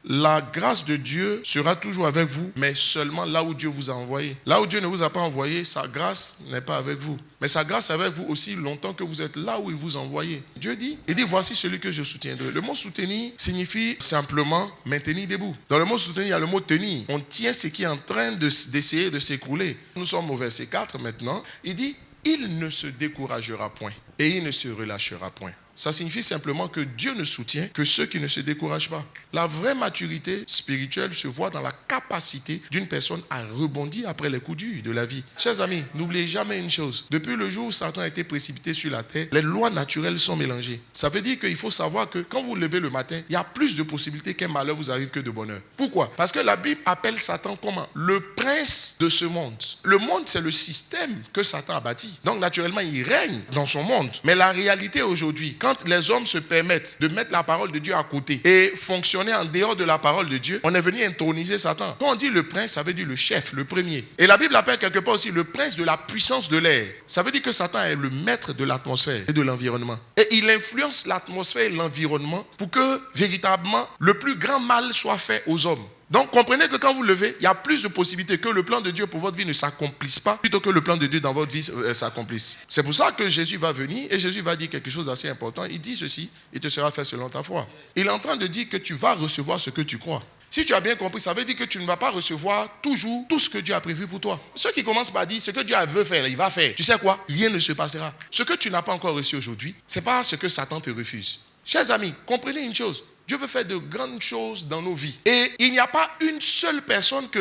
la grâce de Dieu sera toujours avec vous, mais seulement là où Dieu vous a envoyé. Là où Dieu ne vous a pas envoyé, sa grâce n'est pas avec vous. Mais sa grâce est avec vous aussi longtemps que vous êtes là où il vous a envoyé. Dieu dit, il dit, voici celui que je soutiendrai. Le mot soutenir signifie simplement maintenir debout. Dans le mot soutenir, il y a le mot tenir. On tient ce qui est en train d'essayer de s'écrouler. Nous sommes au verset 4 maintenant. Il dit, il ne se découragera point et il ne se relâchera point. Ça signifie simplement que Dieu ne soutient que ceux qui ne se découragent pas. La vraie maturité spirituelle se voit dans la capacité d'une personne à rebondir après les coups durs de la vie. Chers amis, n'oubliez jamais une chose. Depuis le jour où Satan a été précipité sur la terre, les lois naturelles sont mélangées. Ça veut dire qu'il faut savoir que quand vous vous levez le matin, il y a plus de possibilités qu'un malheur vous arrive que de bonheur. Pourquoi? Parce que la Bible appelle Satan comment? Le prince de ce monde. Le monde, c'est le système que Satan a bâti. Donc naturellement, il règne dans son monde. Mais la réalité aujourd'hui, quand les hommes se permettent de mettre la parole de Dieu à côté et fonctionner en dehors de la parole de Dieu, on est venu introniser Satan. Quand on dit le prince, ça veut dire le chef, le premier. Et la Bible appelle quelque part aussi le prince de la puissance de l'air. Ça veut dire que Satan est le maître de l'atmosphère et de l'environnement. Et il influence l'atmosphère et l'environnement pour que véritablement le plus grand mal soit fait aux hommes. Donc comprenez que quand vous levez, il y a plus de possibilités que le plan de Dieu pour votre vie ne s'accomplisse pas plutôt que le plan de Dieu dans votre vie s'accomplisse. C'est pour ça que Jésus va venir et Jésus va dire quelque chose d'assez important. Il dit ceci, il te sera fait selon ta foi. Il est en train de dire que tu vas recevoir ce que tu crois. Si tu as bien compris, ça veut dire que tu ne vas pas recevoir toujours tout ce que Dieu a prévu pour toi. Ceux qui commencent par dire ce que Dieu veut faire, il va faire. Tu sais quoi? Rien ne se passera. Ce que tu n'as pas encore reçu aujourd'hui, ce n'est pas ce que Satan te refuse. Chers amis, comprenez une chose. Dieu veut faire de grandes choses dans nos vies. Et il n'y a pas une seule personne que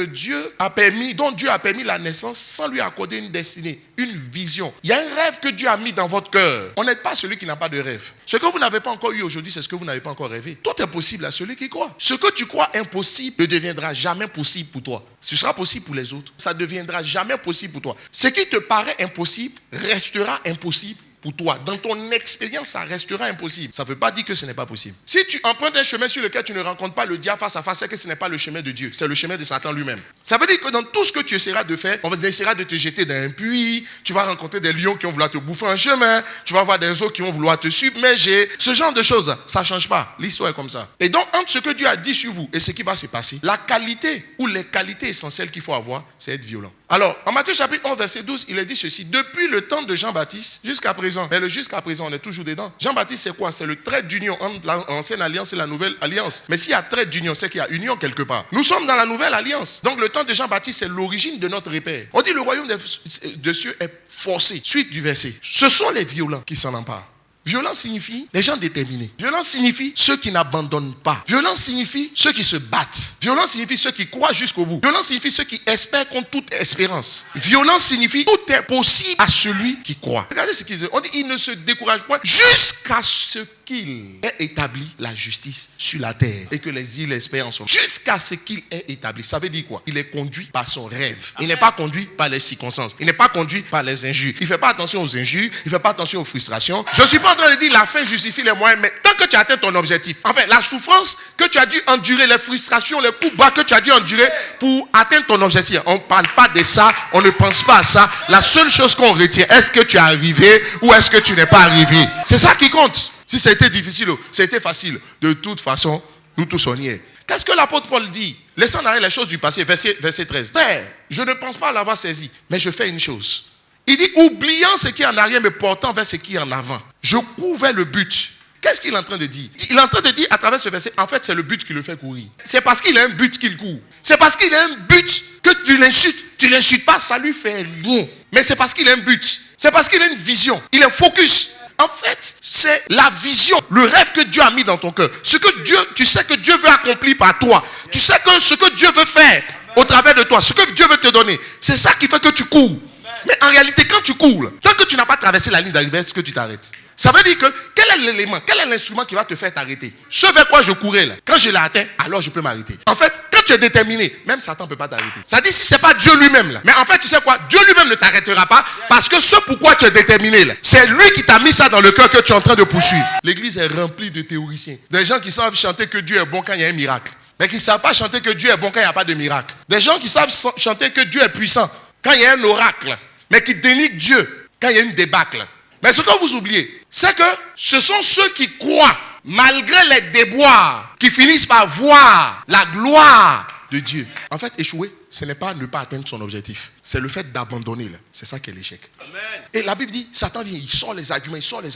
dont Dieu a permis la naissance sans lui accorder une destinée, une vision. Il y a un rêve que Dieu a mis dans votre cœur. On n'est pas celui qui n'a pas de rêve. Ce que vous n'avez pas encore eu aujourd'hui, c'est ce que vous n'avez pas encore rêvé. Tout est possible à celui qui croit. Ce que tu crois impossible ne deviendra jamais possible pour toi. Ce sera possible pour les autres. Ça ne deviendra jamais possible pour toi. Ce qui te paraît impossible restera impossible pour toi. Dans ton expérience, ça restera impossible. Ça ne veut pas dire que ce n'est pas possible. Si tu empruntes un chemin sur lequel tu ne rencontres pas le diable face à face, c'est que ce n'est pas le chemin de Dieu. C'est le chemin de Satan lui-même. Ça veut dire que dans tout ce que tu essaieras de faire, on essaiera de te jeter dans un puits. Tu vas rencontrer des lions qui vont vouloir te bouffer en chemin. Tu vas voir des eaux qui vont vouloir te submerger. Ce genre de choses, ça ne change pas. L'histoire est comme ça. Et donc, entre ce que Dieu a dit sur vous et ce qui va se passer, la qualité ou les qualités essentielles qu'il faut avoir, c'est être violent. Alors, en Matthieu chapitre 11, verset 12, il est dit ceci. Depuis le temps de Jean-Baptiste jusqu'à présent, mais le jusqu'à présent, on est toujours dedans. Jean-Baptiste, c'est quoi? C'est le trait d'union entre l'ancienne alliance et la nouvelle alliance. Mais s'il y a trait d'union, c'est qu'il y a union quelque part. Nous sommes dans la nouvelle alliance. Donc, le temps de Jean-Baptiste, c'est l'origine de notre repère. On dit le royaume des cieux est forcé. Suite du verset. Ce sont les violents qui s'en emparent. Violence signifie les gens déterminés. Violence signifie ceux qui n'abandonnent pas. Violence signifie ceux qui se battent. Violence signifie ceux qui croient jusqu'au bout. Violence signifie ceux qui espèrent contre toute espérance. Violence signifie tout est possible à celui qui croit. Regardez ce qu'il dit. On dit il ne se décourage point jusqu'à ce qu'il ait établi la justice sur la terre et que les îles espèrent en son. Jusqu'à ce qu'il ait établi. Ça veut dire quoi? Il est conduit par son rêve. Il n'est pas conduit par les circonstances. Il n'est pas conduit par les injures. Il ne fait pas attention aux injures. Il ne fait pas attention aux frustrations. Je ne suis pas en train de dire la fin justifie les moyens, mais tant que tu atteins ton objectif, en fait, la souffrance que tu as dû endurer, les frustrations, les coups bas que tu as dû endurer pour atteindre ton objectif, on ne parle pas de ça, on ne pense pas à ça. La seule chose qu'on retient, est-ce que tu es arrivé ou est-ce que tu n'es pas arrivé? C'est ça qui compte. Si ça a été difficile, ça a été facile. De toute façon, nous tous on y est. Qu'est-ce que l'apôtre Paul dit? Laissons en arrière les choses du passé, verset 13. Père, je ne pense pas l'avoir saisi, mais je fais une chose. Il dit, oubliant ce qui est en arrière, mais portant vers ce qui est en avant. Je cours vers le but. Qu'est-ce qu'il est en train de dire? Il est en train de dire à travers ce verset, en fait, c'est le but qui le fait courir. C'est parce qu'il a un but qu'il court. C'est parce qu'il a un but que tu l'insultes. Tu ne l'insultes pas, ça lui fait rien. Mais c'est parce qu'il a un but. C'est parce qu'il a une vision. Il est focus. En fait, c'est la vision, le rêve que Dieu a mis dans ton cœur. Ce que Dieu, tu sais que Dieu veut accomplir par toi. Tu sais que ce que Dieu veut faire au travers de toi, ce que Dieu veut te donner, c'est ça qui fait que tu cours. Mais en réalité, quand tu cours, tant que tu n'as pas traversé la ligne d'arrivée, est-ce que tu t'arrêtes? Ça veut dire que quel est l'élément, quel est l'instrument qui va te faire t'arrêter? Ce vers quoi je courais là, quand je l'ai atteint, alors je peux m'arrêter. En fait, quand tu es déterminé, même Satan ne peut pas t'arrêter. Ça dit si ce n'est pas Dieu lui-même là. Mais en fait, tu sais quoi? Dieu lui-même ne t'arrêtera pas parce que ce pourquoi tu es déterminé là, c'est lui qui t'a mis ça dans le cœur que tu es en train de poursuivre. L'église est remplie de théoriciens. Des gens qui savent chanter que Dieu est bon quand il y a un miracle. Mais qui ne savent pas chanter que Dieu est bon quand il n'y a pas de miracle. Des gens qui savent chanter que Dieu est puissant quand il y a un oracle. Mais qui dénigrent Dieu quand il y a une débâcle. Mais ce que vous oubliez, c'est que ce sont ceux qui croient malgré les déboires, qui finissent par voir la gloire de Dieu. En fait, échouer, ce n'est pas ne pas atteindre son objectif. C'est le fait d'abandonner. C'est ça qui est l'échec. Amen. Et la Bible dit, Satan vient, il sort les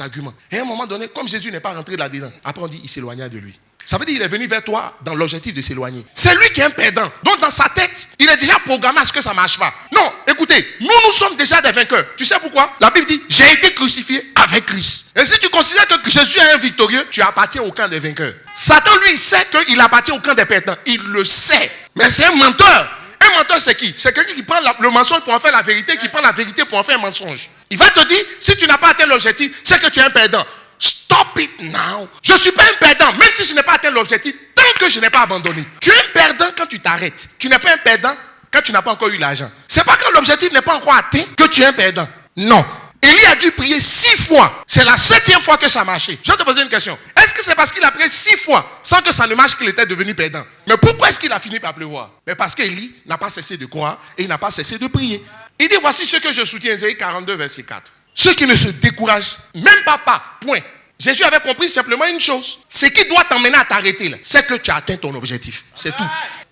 arguments. Et à un moment donné, comme Jésus n'est pas rentré là-dedans, après on dit, il s'éloigna de lui. Ça veut dire qu'il est venu vers toi dans l'objectif de s'éloigner. C'est lui qui est un perdant. Donc dans sa tête, il est déjà programmé à ce que ça ne marche pas. Non, écoutez, nous sommes déjà des vainqueurs. Tu sais pourquoi? La Bible dit, j'ai été crucifié avec Christ. Et si tu considères que Jésus est un victorieux, tu appartiens au camp des vainqueurs. Satan, lui, sait qu'il appartient au camp des perdants. Il le sait. Mais c'est un menteur. Un menteur, c'est qui? C'est quelqu'un qui prend le mensonge pour en faire la vérité, qui prend la vérité pour en faire un mensonge. Il va te dire, si tu n'as pas atteint l'objectif, c'est que tu es un perdant. Stop it now. Je ne suis pas un perdant, même si je n'ai pas atteint l'objectif, tant que je n'ai pas abandonné. Tu es un perdant quand tu t'arrêtes. Tu n'es pas un perdant quand tu n'as pas encore eu l'argent. C'est pas quand l'objectif n'est pas encore atteint que tu es un perdant. Non. Élie a dû prier 6 fois. C'est la 7e fois que ça a marché. Je vais te poser une question. Est-ce que c'est parce qu'il a prié 6 fois sans que ça ne marche qu'il était devenu perdant? Mais pourquoi est-ce qu'il a fini par pleuvoir? Mais parce qu'Élie n'a pas cessé de croire et il n'a pas cessé de prier. Il dit, voici ce que je soutiens, Ésaïe 42, verset 4. Ceux qui ne se découragent même pas, point. Jésus avait compris simplement une chose. Ce qui doit t'emmener à t'arrêter, c'est que tu as atteint ton objectif. C'est tout.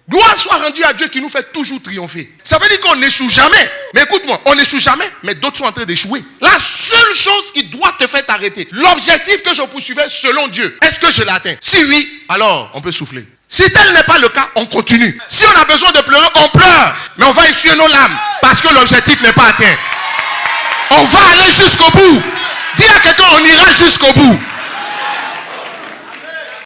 Gloire soit rendue à Dieu qui nous fait toujours triompher. Ça veut dire qu'on n'échoue jamais. Mais écoute-moi, on n'échoue jamais, mais d'autres sont en train d'échouer. La seule chose qui doit te faire t'arrêter, l'objectif que je poursuivais selon Dieu, est-ce que je l'atteins? Si oui, alors on peut souffler. Si tel n'est pas le cas, on continue. Si on a besoin de pleurer, on pleure. Mais on va essuyer nos larmes parce que l'objectif n'est pas atteint. On va aller jusqu'au bout. Dis à quelqu'un, on ira jusqu'au bout.